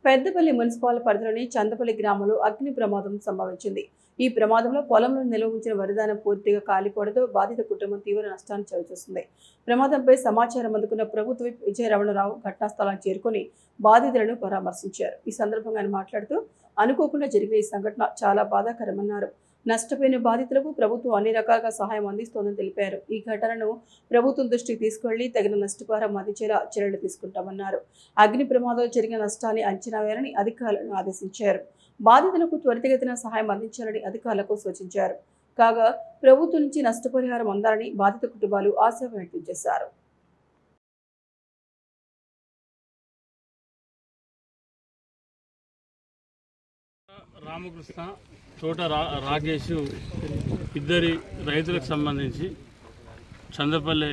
Peddapalli municipal పరిధిలోని చందపల్లి గ్రామంలో అగ్ని ప్రమాదం సంభవించింది. ఈ ప్రమాదంలో పొలంలో నిల్వ ఉంచిన వరిధాన్యం పూర్తిగా కాలిపోవడంతో బాధిత కుటుంబం తీవ్ర నష్టాన్ని చవిచూసింది. ప్రమాదంపై సమాచారం అందుకున్న ప్రభుత్వ విప్ విజయ రమణరావు ఘటనా స్థలానికి చేరుకుని బాధితులను పరామర్శించారు. ఈ సందర్భంగా ఆయన మాట్లాడుతూ అనుకోకుండా జరిగిన ఈ సంఘటన చాలా బాధాకరమన్నారు. నష్టపోయిన బాధితులకు ప్రభుత్వం అన్ని రకాలుగా సహాయం అందిస్తోందని తెలిపారు. ఈ ఘటనను ప్రభుత్వం దృష్టికి తీసుకువెళ్లి తగిన నష్టపరిహారం అందించేలా చర్యలు తీసుకుంటామన్నారు. అగ్ని ప్రమాదంలో జరిగిన నష్టాన్ని అంచనా వేయాలని అధికారులను ఆదేశించారు. బాధితులకు త్వరితగతిన సహాయం అందించాలని అధికారులకు సూచించారు. కాగా ప్రభుత్వం నుంచి నష్టపరిహారం అందాలని బాధిత కుటుంబాలు ఆశ వ్యక్తం చేశారు. రామకృష్ణ తోట రాకేష్ ఇద్దరి రైతులకు సంబంధించి చందపల్లి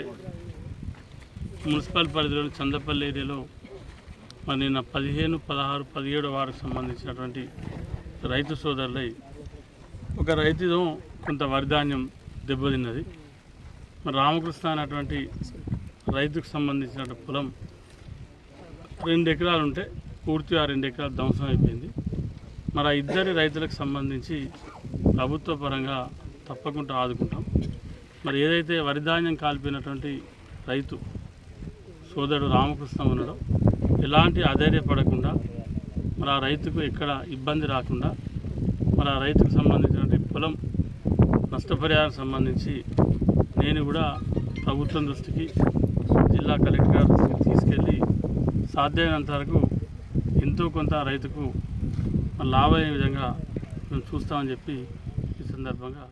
మున్సిపల్ పరిధిలోని చందపల్లి ఏరియాలో మరి నిన్న 15, 16, 17 వారికి సంబంధించినటువంటి రైతు సోదరులై ఒక రైతుతో కొంత వరిధాన్యం దెబ్బతిన్నది. మరి రామకృష్ణ అనేటువంటి రైతుకు సంబంధించిన పొలం 2 ఎకరాలు ఉంటే పూర్తిగా 2 ఎకరాలు ధ్వంసం అయిపోయింది. మరి ఆ ఇద్దరి రైతులకు సంబంధించి ప్రభుత్వ పరంగా తప్పకుండా ఆదుకుంటాం. మరి ఏదైతే వరిధాన్యం కాల్పినటువంటి రైతు సోదరుడు రామకృష్ణ ఉన్నాడో ఎలాంటి అధైర్యపడకుండా మరి ఆ రైతుకు ఎక్కడ ఇబ్బంది రాకుండా మరి ఆ రైతుకు సంబంధించినటువంటి పొలం నష్టపరిహారం సంబంధించి నేను కూడా ప్రభుత్వం దృష్టికి జిల్లా కలెక్టర్ గారి దృష్టికి తీసుకెళ్ళి సాధ్యమైనంత వరకు ఎంతో కొంత రైతుకు లాభమయ్యే విధంగా మేము చూస్తామని చెప్పి ఈ సందర్భంగా